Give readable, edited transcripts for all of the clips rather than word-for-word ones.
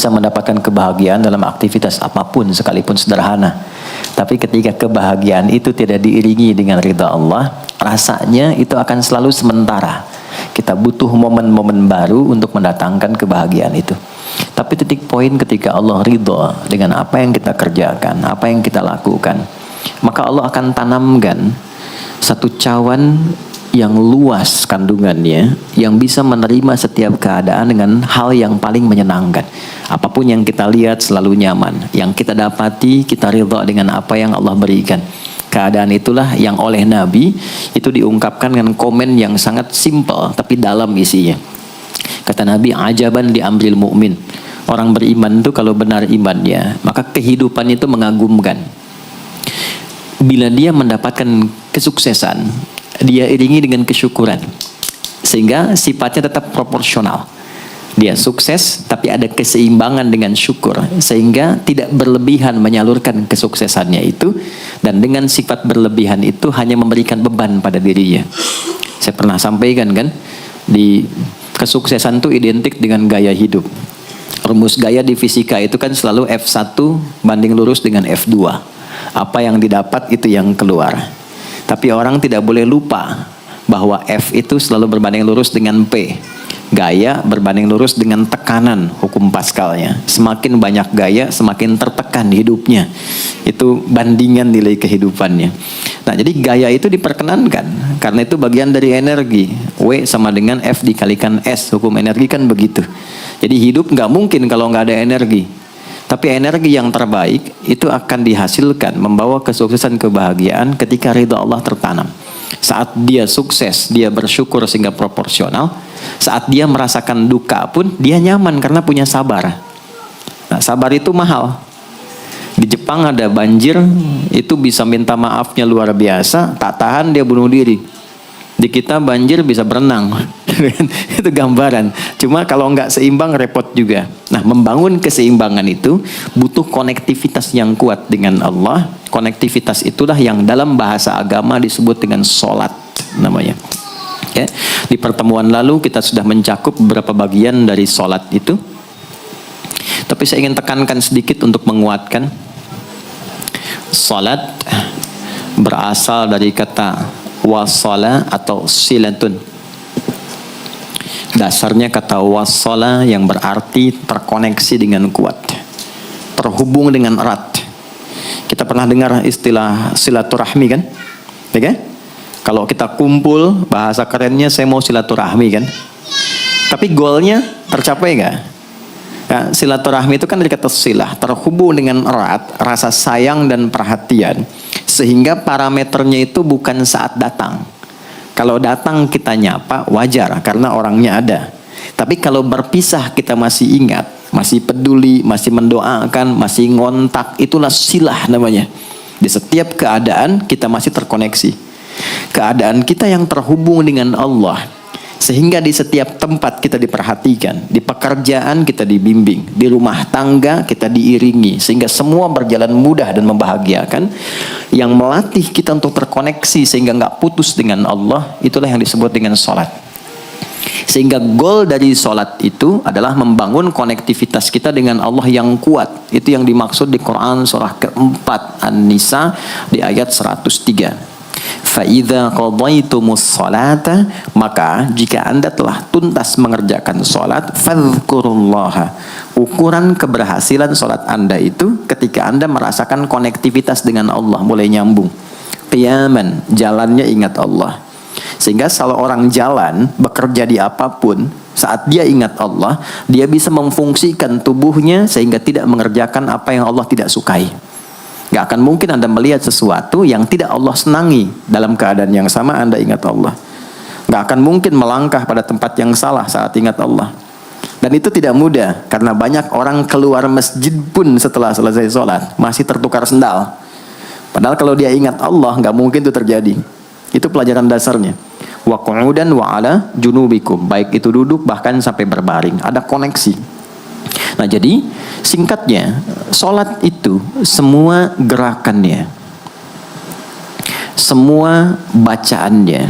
bisa mendapatkan kebahagiaan dalam aktivitas apapun sekalipun sederhana. Tapi ketika kebahagiaan itu tidak diiringi dengan ridha Allah, rasanya itu akan selalu sementara. Kita butuh momen-momen baru untuk mendatangkan kebahagiaan itu. Tapi titik poin ketika Allah ridha dengan apa yang kita kerjakan, apa yang kita lakukan, maka Allah akan tanamkan satu cawan yang luas kandungannya, yang bisa menerima setiap keadaan dengan hal yang paling menyenangkan. Apapun yang kita lihat selalu nyaman, yang kita dapati kita ridha dengan apa yang Allah berikan. Keadaan itulah yang oleh Nabi itu diungkapkan dengan komen yang sangat simpel tapi dalam isinya. Kata Nabi, ajaban di amril mu'min. Orang beriman itu kalau benar imannya, maka kehidupan itu mengagumkan. Bila dia mendapatkan kesuksesan, dia iringi dengan kesyukuran, sehingga sifatnya tetap proporsional. Dia sukses tapi ada keseimbangan dengan syukur, sehingga tidak berlebihan menyalurkan kesuksesannya itu, dan dengan sifat berlebihan itu hanya memberikan beban pada dirinya. Saya pernah sampaikan kan, di kesuksesan itu identik dengan gaya hidup. Rumus gaya di fisika itu kan selalu F1 banding lurus dengan F2. Apa yang didapat itu yang keluar. Tapi orang tidak boleh lupa bahwa F itu selalu berbanding lurus dengan P. Gaya berbanding lurus dengan tekanan, hukum Pascalnya. Semakin banyak gaya, semakin tertekan hidupnya. Itu bandingan nilai kehidupannya. Nah, jadi gaya itu diperkenankan, karena itu bagian dari energi. W sama dengan F dikalikan S, hukum energi kan begitu. Jadi hidup nggak mungkin kalau nggak ada energi. Tapi energi yang terbaik itu akan dihasilkan membawa kesuksesan kebahagiaan ketika ridha Allah tertanam. Saat dia sukses, dia bersyukur sehingga proporsional. Saat dia merasakan duka pun dia nyaman karena punya sabar. Nah, sabar itu mahal. Di Jepang ada banjir, itu bisa minta maafnya luar biasa, tak tahan dia bunuh diri. Di kita banjir bisa berenang. Itu gambaran. Cuma kalau nggak seimbang repot juga. Nah, membangun keseimbangan itu butuh konektivitas yang kuat dengan Allah. Konektivitas itulah yang dalam bahasa agama disebut dengan sholat namanya. Ya. Di pertemuan lalu kita sudah mencakup beberapa bagian dari sholat itu. Tapi saya ingin tekankan sedikit untuk menguatkan. Sholat berasal dari kata wasala atau silatun. Dasarnya kata wasala yang berarti terkoneksi dengan kuat, terhubung dengan erat. Kita pernah dengar istilah silaturahmi kan? Ya kan? Kalau kita kumpul, bahasa kerennya saya mau silaturahmi kan? Tapi goalnya tercapai nggak? Ya, silaturahmi itu kan dari kata silah, terhubung dengan erat, rasa sayang dan perhatian, sehingga parameternya itu bukan saat datang. Kalau datang kita nyapa wajar karena orangnya ada. Tapi kalau berpisah kita masih ingat, masih peduli, masih mendoakan, masih ngontak, itulah silah namanya. Di setiap keadaan kita masih terkoneksi. Keadaan kita yang terhubung dengan Allah, sehingga di setiap tempat kita diperhatikan, di pekerjaan kita dibimbing, di rumah tangga kita diiringi, sehingga semua berjalan mudah dan membahagiakan. Yang melatih kita untuk terkoneksi sehingga nggak putus dengan Allah, itulah yang disebut dengan sholat. Sehingga goal dari sholat itu adalah membangun konektivitas kita dengan Allah yang kuat. Itu yang dimaksud di Quran surah keempat An-Nisa di ayat 103. فَإِذَا قَضَيْتُمُ الصَّلَاةَ, maka jika anda telah tuntas mengerjakan sholat, فَاذْكُرُوا اللَّهَ. Ukuran keberhasilan sholat anda itu ketika anda merasakan konektivitas dengan Allah mulai nyambung. Qiyaman, jalannya ingat Allah. Sehingga kalau orang jalan, bekerja di apapun, saat dia ingat Allah, dia bisa memfungsikan tubuhnya sehingga tidak mengerjakan apa yang Allah tidak sukai. Gak akan mungkin Anda melihat sesuatu yang tidak Allah senangi dalam keadaan yang sama Anda ingat Allah. Gak akan mungkin melangkah pada tempat yang salah saat ingat Allah. Dan itu tidak mudah, karena banyak orang keluar masjid pun setelah selesai sholat masih tertukar sendal. Padahal kalau dia ingat Allah, gak mungkin itu terjadi. Itu pelajaran dasarnya. Wa qu'udan wa ala junubikum, baik itu duduk bahkan sampai berbaring, ada koneksi. Nah, jadi singkatnya, sholat itu semua gerakannya, semua bacaannya,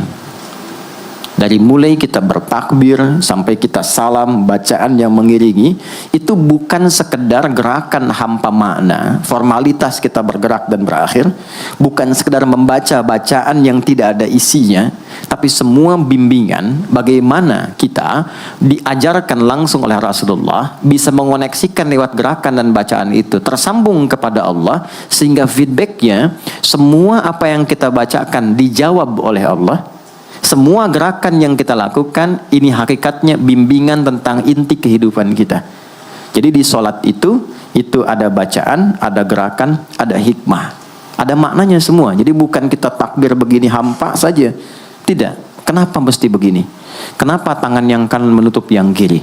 Dari mulai kita bertakbir sampai kita salam, bacaan yang mengiringi, itu bukan sekedar gerakan hampa makna, formalitas kita bergerak dan berakhir, bukan sekedar membaca bacaan yang tidak ada isinya, tapi semua bimbingan bagaimana kita diajarkan langsung oleh Rasulullah, bisa mengoneksikan lewat gerakan dan bacaan itu, tersambung kepada Allah, sehingga feedbacknya, semua apa yang kita bacakan dijawab oleh Allah. Semua gerakan yang kita lakukan, ini hakikatnya bimbingan tentang inti kehidupan kita. Jadi di sholat itu ada bacaan, ada gerakan, ada hikmah. Ada maknanya semua. Jadi bukan kita takbir begini hampa saja. Tidak. Kenapa mesti begini? Kenapa tangan yang kanan menutup yang kiri?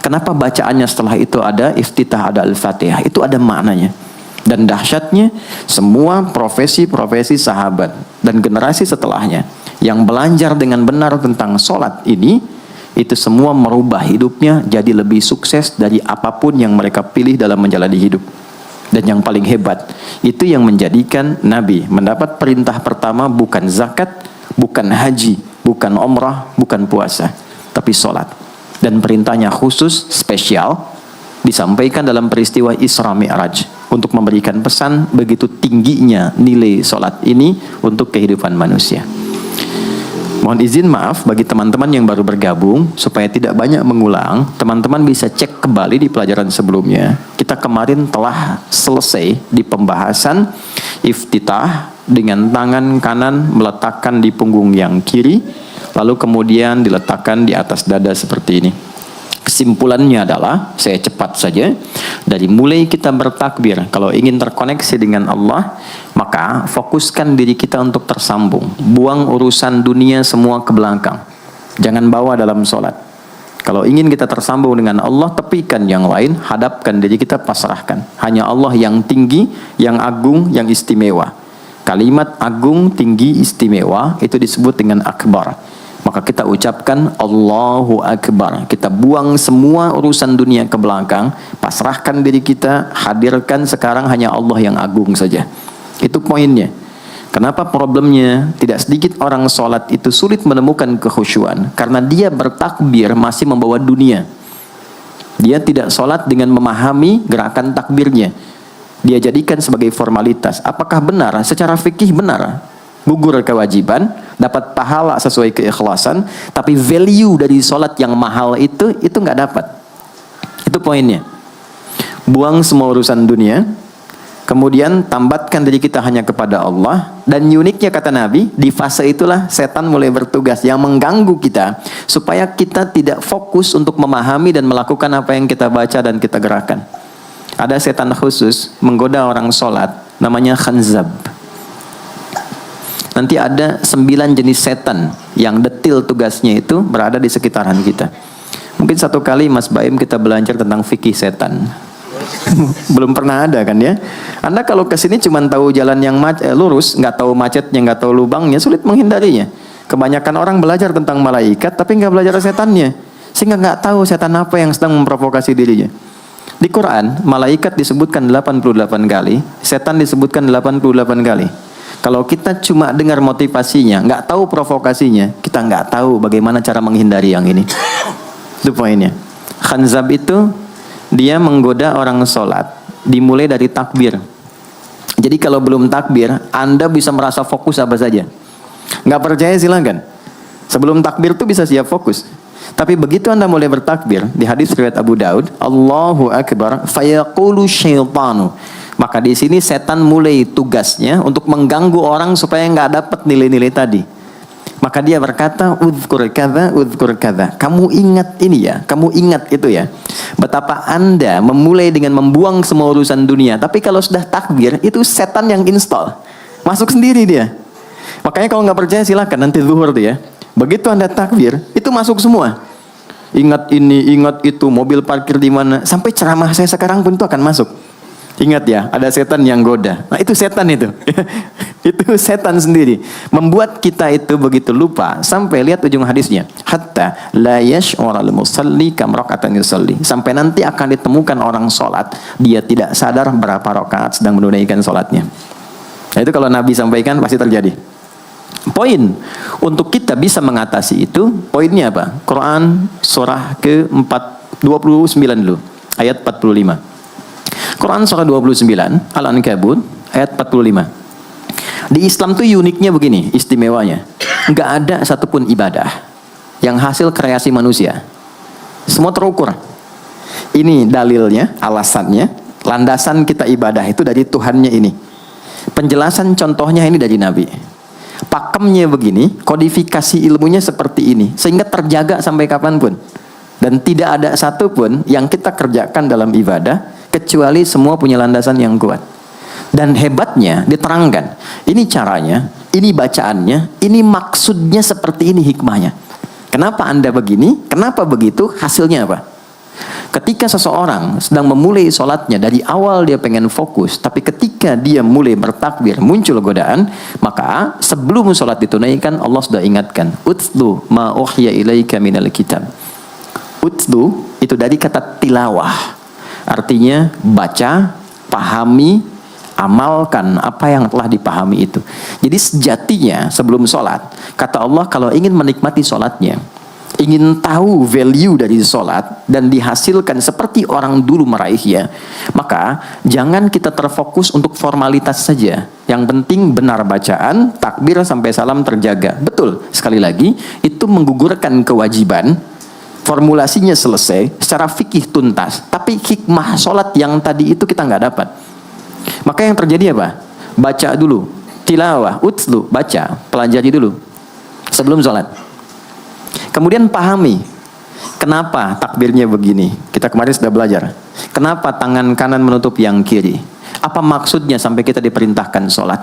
Kenapa bacaannya setelah itu ada iftitah, ada al-fatihah? Itu ada maknanya. Dan dahsyatnya, semua profesi-profesi sahabat dan generasi setelahnya yang belajar dengan benar tentang sholat ini, itu semua merubah hidupnya jadi lebih sukses dari apapun yang mereka pilih dalam menjalani hidup. Dan yang paling hebat, itu yang menjadikan Nabi mendapat perintah pertama bukan zakat, bukan haji, bukan umrah, bukan puasa, tapi sholat. Dan perintahnya khusus, spesial, disampaikan dalam peristiwa Isra Mi'raj untuk memberikan pesan begitu tingginya nilai sholat ini untuk kehidupan manusia. Mohon izin maaf bagi teman-teman yang baru bergabung, supaya tidak banyak mengulang, teman-teman bisa cek kembali di pelajaran sebelumnya. Kita kemarin telah selesai di pembahasan iftitah dengan tangan kanan meletakkan di punggung yang kiri, lalu kemudian diletakkan di atas dada seperti ini. Kesimpulannya adalah, saya cepat saja, dari mulai kita bertakbir, kalau ingin terkoneksi dengan Allah, maka fokuskan diri kita untuk tersambung. Buang urusan dunia semua ke belakang. Jangan bawa dalam sholat. Kalau ingin kita tersambung dengan Allah, tepikan yang lain, hadapkan diri kita, pasrahkan. Hanya Allah yang tinggi, yang agung, yang istimewa. Kalimat agung, tinggi, istimewa, itu disebut dengan akbar. Maka kita ucapkan Allahu Akbar. Kita buang semua urusan dunia ke belakang, pasrahkan diri kita, hadirkan sekarang hanya Allah yang agung saja. Itu poinnya. Kenapa problemnya? Tidak sedikit orang sholat itu sulit menemukan kekhusyuan, karena dia bertakbir masih membawa dunia. Dia tidak sholat dengan memahami gerakan takbirnya. Dia jadikan sebagai formalitas. Apakah benar? Secara fikih benar. Gugur kewajiban, dapat pahala sesuai keikhlasan, tapi value dari sholat yang mahal itu nggak dapat. Itu poinnya. Buang semua urusan dunia, kemudian tambatkan diri kita hanya kepada Allah. Dan uniknya kata Nabi, di fase itulah setan mulai bertugas yang mengganggu kita, supaya kita tidak fokus untuk memahami dan melakukan apa yang kita baca dan kita gerakan. Ada setan khusus menggoda orang sholat, namanya khanzab. Nanti ada 9 jenis setan yang detil tugasnya itu berada di sekitaran kita. Mungkin satu kali Mas Baim kita belajar tentang fikih setan. Belum pernah ada kan ya. Anda kalau kesini cuma tahu jalan yang lurus, nggak tahu macetnya, nggak tahu lubangnya, sulit menghindarinya. Kebanyakan orang belajar tentang malaikat tapi nggak belajar setannya, sehingga nggak tahu setan apa yang sedang memprovokasi dirinya. Di Quran, malaikat disebutkan 88 kali, setan disebutkan 88 kali. Kalau kita cuma dengar motivasinya, nggak tahu provokasinya, kita nggak tahu bagaimana cara menghindari yang ini. Itu poinnya. Khanzab itu dia menggoda orang sholat, dimulai dari takbir. Jadi kalau belum takbir, Anda bisa merasa fokus apa saja. Nggak percaya silakan. Sebelum takbir tuh bisa siap fokus. Tapi begitu Anda mulai bertakbir, di hadis riwayat Abu Daud, Allahu Akbar, fayaqulu syaitanu. Maka di sini setan mulai tugasnya untuk mengganggu orang supaya nggak dapat nilai-nilai tadi. Maka dia berkata, udhkur kadza. Kamu ingat ini ya, kamu ingat itu ya. Betapa Anda memulai dengan membuang semua urusan dunia. Tapi kalau sudah takbir, itu setan yang install. Masuk sendiri dia. Makanya kalau nggak percaya silakan nanti zuhur tuh ya. Begitu Anda takbir, itu masuk semua. Ingat ini, ingat itu, mobil parkir di mana. Sampai ceramah saya sekarang pun itu akan masuk. Ingat ya, ada setan yang goda. Nah itu setan itu. Itu setan sendiri. Membuat kita itu begitu lupa. Sampai lihat ujung hadisnya. Hatta la yash'ural musalli kam raka'atan yusalli. Sampai nanti akan ditemukan orang sholat, dia tidak sadar berapa rakaat sedang menunaikan sholatnya. Nah itu kalau Nabi sampaikan pasti terjadi. Poin untuk kita bisa mengatasi itu, poinnya apa? Quran surah ke-29 dulu, ayat 45. Quran surah 29, Al-Ankabut, ayat 45. Di Islam tuh uniknya begini, istimewanya. Nggak ada satupun ibadah yang hasil kreasi manusia. Semua terukur. Ini dalilnya, alasannya, landasan kita ibadah itu dari Tuhannya ini. Penjelasan contohnya ini dari Nabi. Pakemnya begini, kodifikasi ilmunya seperti ini, sehingga terjaga sampai kapanpun. Dan tidak ada satupun yang kita kerjakan dalam ibadah, kecuali semua punya landasan yang kuat. Dan hebatnya diterangkan, ini caranya, ini bacaannya, ini maksudnya seperti ini hikmahnya. Kenapa Anda begini? Kenapa begitu? Hasilnya apa? Ketika seseorang sedang memulai sholatnya, dari awal dia pengen fokus, tapi ketika dia mulai bertakbir, muncul godaan, maka sebelum sholat ditunaikan, Allah sudah ingatkan, utlu ma uhya ilaika minal kitab. Utlu itu dari kata tilawah, artinya baca, pahami, amalkan apa yang telah dipahami itu. Jadi sejatinya sebelum sholat, kata Allah, kalau ingin menikmati sholatnya, ingin tahu value dari sholat dan dihasilkan seperti orang dulu meraihnya, maka jangan kita terfokus untuk formalitas saja. Yang penting benar bacaan, takbir sampai salam terjaga. Betul, sekali lagi, itu menggugurkan kewajiban, formulasinya selesai, secara fikih tuntas, tapi hikmah sholat yang tadi itu kita nggak dapat. Maka yang terjadi apa? Baca dulu, tilawah, utlu, baca, pelajari dulu sebelum sholat. Kemudian pahami, kenapa takbirnya begini? Kita kemarin sudah belajar. Kenapa tangan kanan menutup yang kiri? Apa maksudnya sampai kita diperintahkan sholat?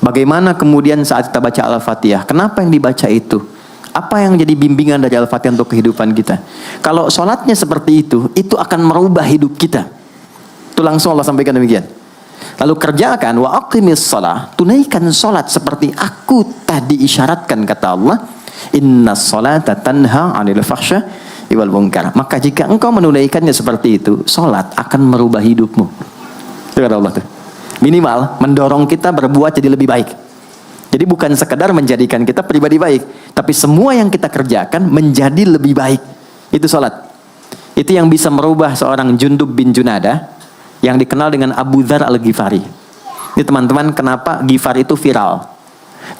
Bagaimana kemudian saat kita baca Al-Fatihah? Kenapa yang dibaca itu? Apa yang jadi bimbingan dari Al-Fatihah untuk kehidupan kita? Kalau sholatnya seperti itu akan merubah hidup kita. Itu langsung Allah sampaikan demikian. Lalu kerjakan, wa aqimis shalah, tunaikan sholat seperti aku tadi isyaratkan, kata Allah. Inna sholata tanha 'anil fahsya wal munkar. Maka jika engkau menunaikannya seperti itu, sholat akan merubah hidupmu. Itu kata Allah tuh. Minimal mendorong kita berbuat jadi lebih baik. Jadi bukan sekedar menjadikan kita pribadi baik, tapi semua yang kita kerjakan menjadi lebih baik. Itu sholat. Itu yang bisa merubah seorang Jundub bin Junadah yang dikenal dengan Abu Dzar al-Ghifari. Ini teman-teman, kenapa Ghifar itu viral?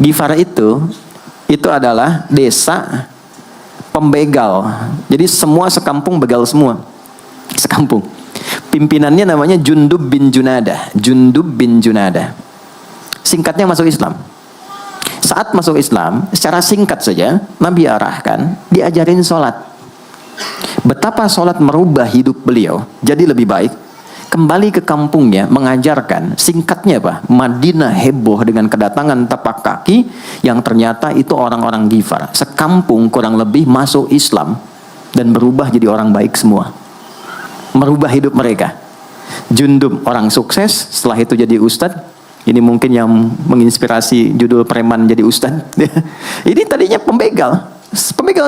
Ghifar itu adalah desa pembegal. Jadi semua sekampung begal semua. Sekampung. Pimpinannya namanya Jundub bin Junadah. Jundub bin Junadah. Singkatnya masuk Islam. Saat masuk Islam, secara singkat saja, Nabi arahkan, diajarin sholat. Betapa sholat merubah hidup beliau jadi lebih baik. Kembali ke kampungnya, mengajarkan, singkatnya apa? Madinah heboh dengan kedatangan tapak kaki yang ternyata itu orang-orang Ghifar. Sekampung kurang lebih masuk Islam dan berubah jadi orang baik semua. Merubah hidup mereka. Jundub orang sukses, setelah itu jadi ustadz. Ini mungkin yang menginspirasi judul preman jadi ustadz. Ini tadinya pembegal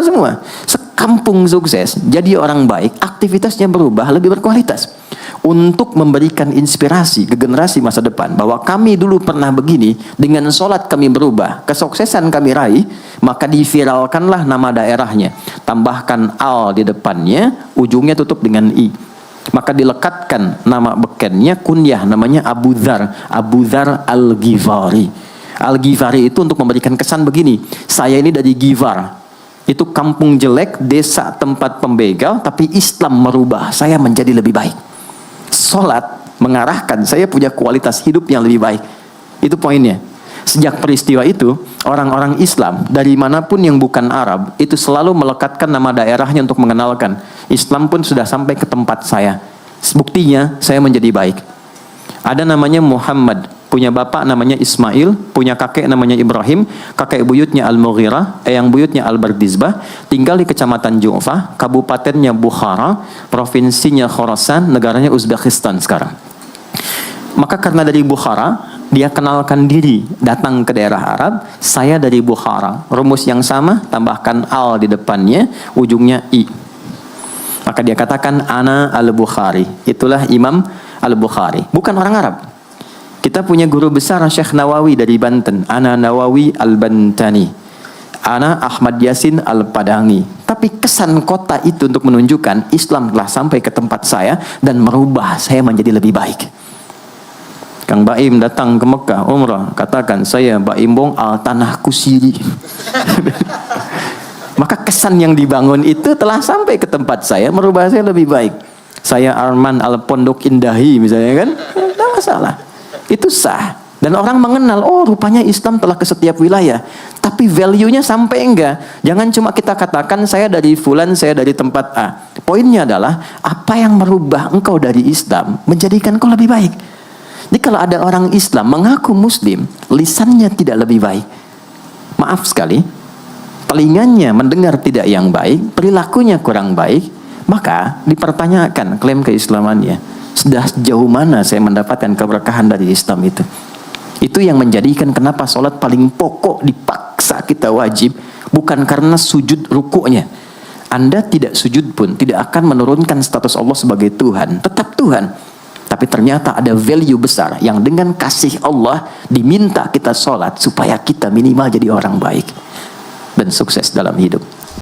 semua. Sekampung sukses, jadi orang baik, aktivitasnya berubah, lebih berkualitas. Untuk memberikan inspirasi ke generasi masa depan, bahwa kami dulu pernah begini, dengan sholat kami berubah, kesuksesan kami raih, maka diviralkanlah nama daerahnya. Tambahkan al di depannya, ujungnya tutup dengan i. Maka dilekatkan nama bekennya, kunyah, namanya Abu Dzar. Abu Dzar al-Ghifari. Al-Ghifari itu untuk memberikan kesan begini, saya ini dari Ghifar. Itu kampung jelek, desa tempat pembegal, tapi Islam merubah saya menjadi lebih baik. Sholat mengarahkan saya punya kualitas hidup yang lebih baik. Itu poinnya. Sejak peristiwa itu, orang-orang Islam dari manapun yang bukan Arab itu selalu melekatkan nama daerahnya untuk mengenalkan Islam pun sudah sampai ke tempat saya. Buktinya saya menjadi baik. Ada namanya Muhammad, punya bapak namanya Ismail, punya kakek namanya Ibrahim, kakek buyutnya Al-Mughirah, eyang buyutnya Al-Bardizbah, tinggal di kecamatan Ju'fah, kabupatennya Bukhara, provinsinya Khorasan, negaranya Uzbekistan sekarang. Maka karena dari Bukhara, dia kenalkan diri, datang ke daerah Arab, saya dari Bukhara. Rumus yang sama, tambahkan al di depannya, ujungnya i. Maka dia katakan ana al-Bukhari. Itulah Imam Al-Bukhari. Bukan orang Arab. Kita punya guru besar Syekh Nawawi dari Banten. Ana Nawawi Al-Bantani. Ana Ahmad Yasin Al-Padangi. Tapi kesan kota itu untuk menunjukkan Islam telah sampai ke tempat saya dan merubah saya menjadi lebih baik. Kang Baim datang ke Mekah umrah, katakan saya Baim Bong al tanah kusiri. Maka kesan yang dibangun itu telah sampai ke tempat saya, merubah saya lebih baik. Saya Arman al Pondok Indahi misalnya kan, tidak masalah. Itu sah. Dan orang mengenal, oh rupanya Islam telah ke setiap wilayah. Tapi value-nya sampai enggak. Jangan cuma kita katakan saya dari fulan, saya dari tempat A. Poinnya adalah, apa yang merubah engkau dari Islam menjadikan kau lebih baik. Jadi kalau ada orang Islam mengaku Muslim, lisannya tidak lebih baik. Maaf sekali, telinganya mendengar tidak yang baik, perilakunya kurang baik, maka dipertanyakan klaim keislamannya. Sudah sejauh mana saya mendapatkan keberkahan dari Islam itu? Itu yang menjadikan kenapa sholat paling pokok dipaksa kita wajib, bukan karena sujud rukuknya. Anda tidak sujud pun tidak akan menurunkan status Allah sebagai Tuhan, tetap Tuhan. Tapi ternyata ada value besar yang dengan kasih Allah diminta kita sholat supaya kita minimal jadi orang baik dan sukses dalam hidup.